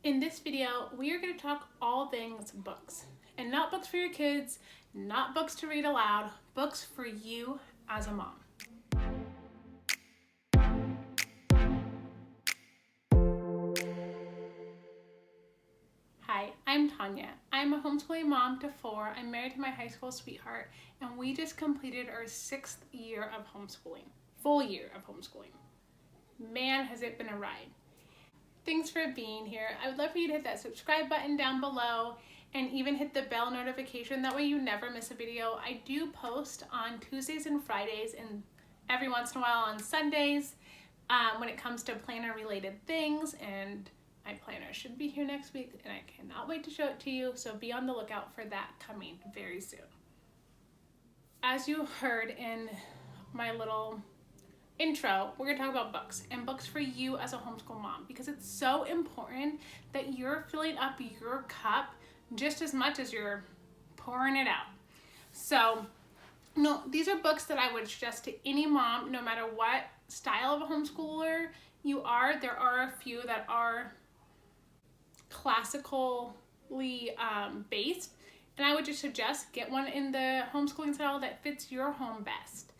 In this video, we are going to talk all things books. And not books for your kids, not books to read aloud, books for you as a mom. Hi, I'm Tanya. I'm a homeschooling mom to 4. I'm married to my high school sweetheart, and we just completed our 6th year of homeschooling. Full year of homeschooling. Man, has it been a ride. Thanks for being here. I would love for you to hit that subscribe button down below and even hit the bell notification. That way you never miss a video. I do post on Tuesdays and Fridays and every once in a while on Sundays when it comes to planner related things, and my planner should be here next week and I cannot wait to show it to you, so be on the lookout for that coming very soon. As you heard in my little intro, we're going to talk about books and books for you as a homeschool mom, because it's so important that you're filling up your cup just as much as you're pouring it out. So no, these are books that I would suggest to any mom, no matter what style of a homeschooler you are. There are a few that are classically based, and I would just suggest get one in the homeschooling style that fits your home best.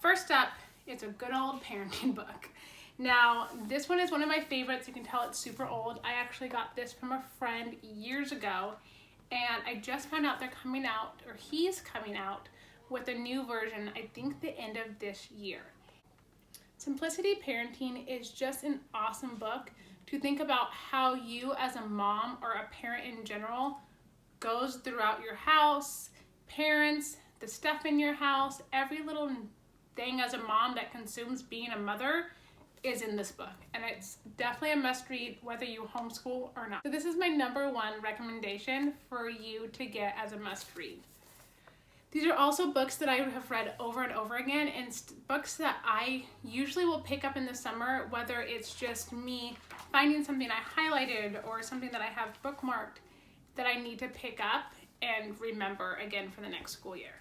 First up, it's a good old parenting book. Now, this one is one of my favorites. You can tell it's super old. I actually got this from a friend years ago, and I just found out they're coming out, or he's coming out with a new version, I think the end of this year. Simplicity Parenting is just an awesome book to think about how you as a mom or a parent in general goes throughout your house, parents, the stuff in your house, every little thing as a mom that consumes being a mother is in this book, and it's definitely a must read whether you homeschool or not. So this is my number 1 recommendation for you to get as a must read. These are also books that I have read over and over again, and books that I usually will pick up in the summer, whether it's just me finding something I highlighted or something that I have bookmarked that I need to pick up and remember again for the next school year.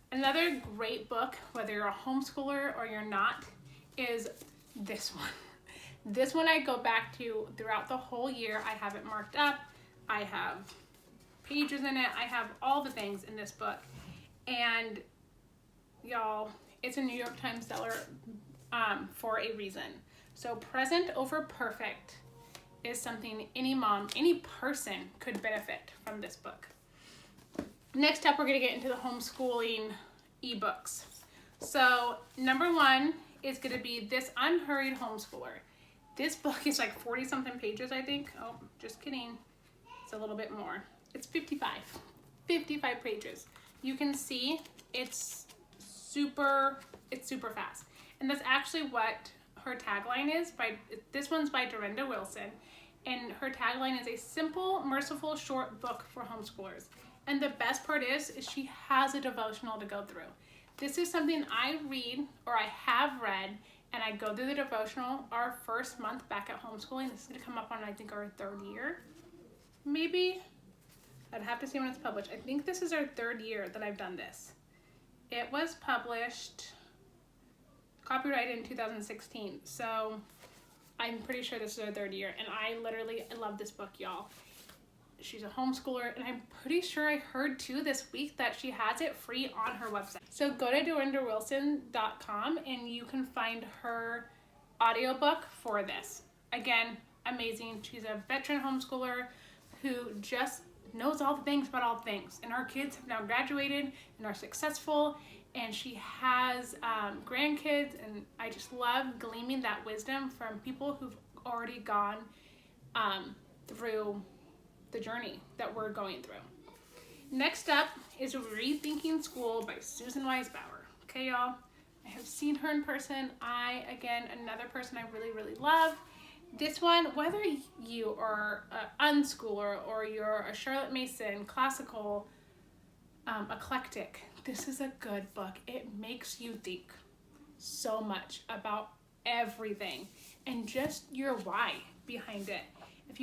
Another great book, whether you're a homeschooler or you're not, is this one. This one I go back to throughout the whole year. I have it marked up. I have pages in it. I have all the things in this book. And y'all, it's a New York Times seller for a reason. So Present Over Perfect is something any mom, any person could benefit from this book. Next up, we're going to get into the homeschooling ebooks. So number 1 is going to be This Unhurried Homeschooler. This book is like 40 something pages, I think. Oh, just kidding. It's a little bit more. It's 55 pages. You can see it's super fast. And that's actually what her tagline is. This one's by Dorinda Wilson. And her tagline is a simple, merciful, short book for homeschoolers. And the best part is she has a devotional to go through. This is something I read, or I have read, and I go through the devotional our first month back at homeschooling. This is going to come up on, I think, our 3rd year. Maybe. I'd have to see when it's published. I think this is our 3rd year that I've done this. It was published, copyrighted in 2016. So I'm pretty sure this is our 3rd year. And I love this book, y'all. She's a homeschooler, and I'm pretty sure I heard too this week that she has it free on her website. So go to dorindawilson.com and you can find her audiobook for this. Again, amazing. She's a veteran homeschooler who just knows all the things about all things. And our kids have now graduated and are successful, and she has grandkids, and I just love gleaming that wisdom from people who've already gone through the journey that we're going through. Next up is Rethinking School by Susan Wise Bauer. Okay, y'all, I have seen her in person. Again, another person I really love. This one, whether you are an unschooler or you're a Charlotte Mason, classical, eclectic, this is a good book. It makes you think so much about everything and just your why behind it. If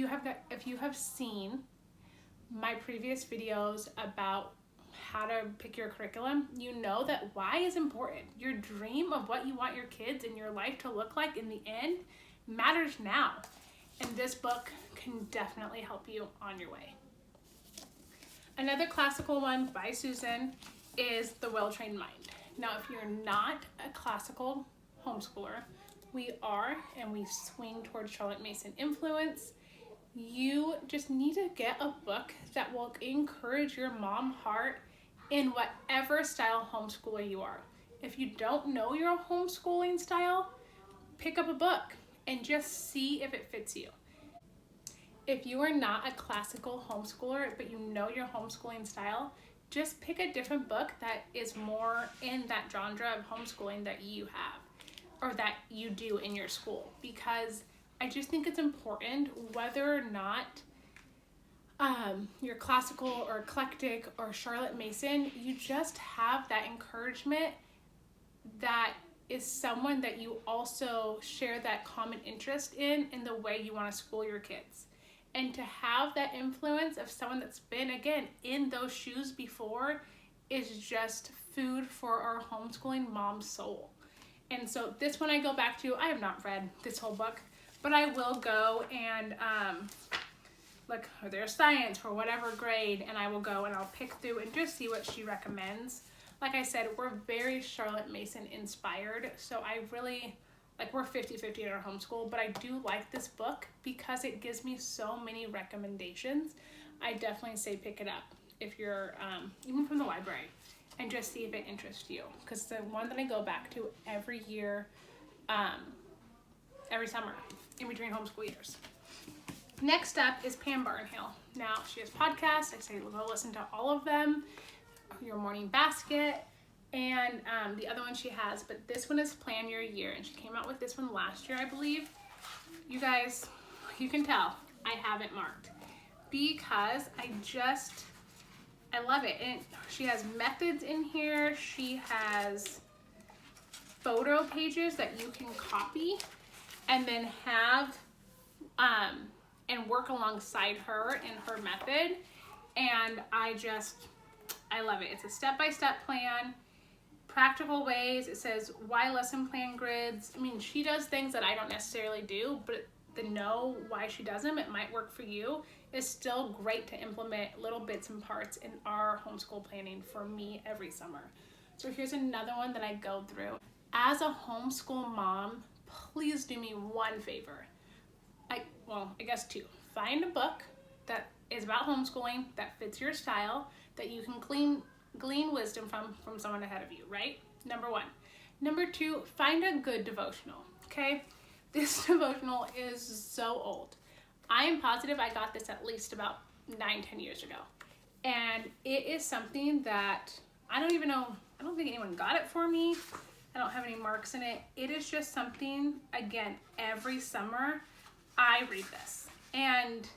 you have seen my previous videos about how to pick your curriculum, you know that why is important. Your dream of what you want your kids and your life to look like in the end matters now. and this book can definitely help you on your way. Another classical one by Susan is The Well-Trained Mind. Now, if you're not a classical homeschooler, we are, and we swing towards Charlotte Mason influence. You just need to get a book that will encourage your mom heart in whatever style homeschooler you are. If you don't know your homeschooling style, pick up a book and just see if it fits you. If you are not a classical homeschooler, but you know your homeschooling style, just pick a different book that is more in that genre of homeschooling that you have or that you do in your school, because I just think it's important, whether or not you're classical or eclectic or Charlotte Mason, you just have that encouragement that is someone that you also share that common interest in the way you want to school your kids. And to have that influence of someone that's been, again, in those shoes before is just food for our homeschooling mom's soul. And so this one I go back to. I have not read this whole book, but I will go and look for their science for whatever grade, and I will go and I'll pick through and just see what she recommends. Like I said, we're very Charlotte Mason inspired, so I really, we're 50-50 in our homeschool, but I do like this book because it gives me so many recommendations. I definitely say pick it up if you're, even from the library, and just see if it interests you, because it's the one that I go back to every year, every summer, in between homeschool years. Next up is Pam Barnhill. Now, she has podcasts. I say go listen to all of them. Your Morning Basket, and the other one she has, but this one is Plan Your Year, and she came out with this one last year, I believe. You guys, you can tell I have it marked because I love it. And she has methods in here. She has photo pages that you can copy and then have and work alongside her in her method. And I love it. It's a step-by-step plan, practical ways. It says why lesson plan grids. I mean, she does things that I don't necessarily do, but the know why she does them, it might work for you, is still great to implement little bits and parts in our homeschool planning for me every summer. So here's another one that I go through. As a homeschool mom, please do me one favor. I guess two. Find a book that is about homeschooling that fits your style, that you can glean wisdom from someone ahead of you, right? Number one. Number two, find a good devotional, okay? This devotional is so old. I am positive I got this at least about 9-10 years ago. And it is something that I don't think anyone got it for me. I don't have any marks in it. It is just something, again, every summer I read this. And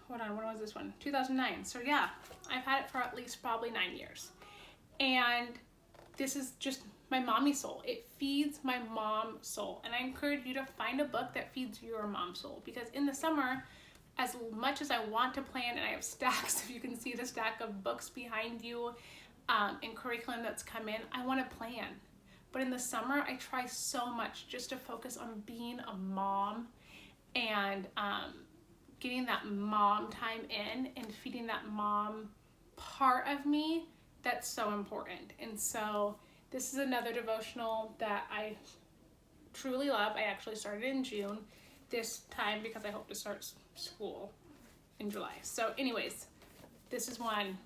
hold on, when was this one? 2009. So yeah, I've had it for at least probably 9 years. And this is just my mommy soul. It feeds my mom soul. And I encourage you to find a book that feeds your mom soul. Because in the summer, as much as I want to plan, and I have stacks, if you can see the stack of books behind you, and curriculum that's come in, I want to plan. But in the summer, I try so much just to focus on being a mom and getting that mom time in and feeding that mom part of me that's so important. And so this is another devotional that I truly love. I actually started in June this time because I hope to start school in July. So anyways, this is one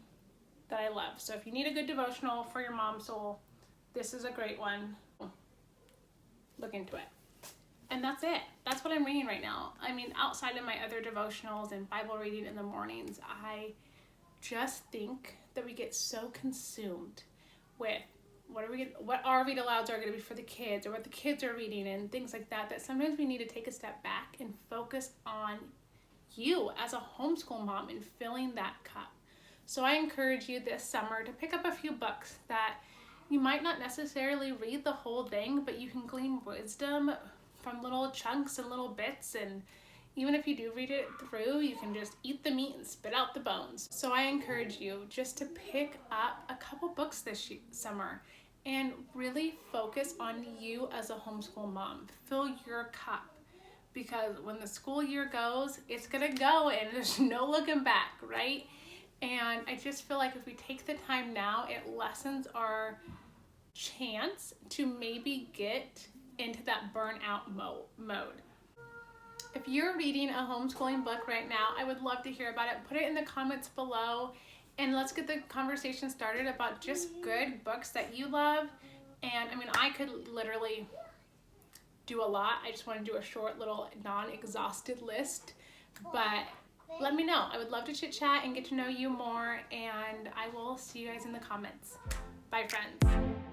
that I love. So if you need a good devotional for your mom soul, this is a great one. Look into it. And that's it. That's what I'm reading right now. I mean, outside of my other devotionals and Bible reading in the mornings, I just think that we get so consumed with what our read alouds are going to be for the kids, or what the kids are reading and things like that, that sometimes we need to take a step back and focus on you as a homeschool mom and filling that cup. So I encourage you this summer to pick up a few books that you might not necessarily read the whole thing, but you can glean wisdom from little chunks and little bits. And even if you do read it through, you can just eat the meat and spit out the bones. So I encourage you just to pick up a couple books this summer and really focus on you as a homeschool mom. Fill your cup, because when the school year goes, it's gonna go and there's no looking back, right? And I just feel like if we take the time now, it lessens our chance to maybe get into that burnout mode. If you're reading a homeschooling book right now, I would love to hear about it. Put it in the comments below and let's get the conversation started about just good books that you love. And I mean, I could literally do a lot. I just want to do a short little non-exhausted list, but let me know. I would love to chit chat and get to know you more, and I will see you guys in the comments. Bye, friends.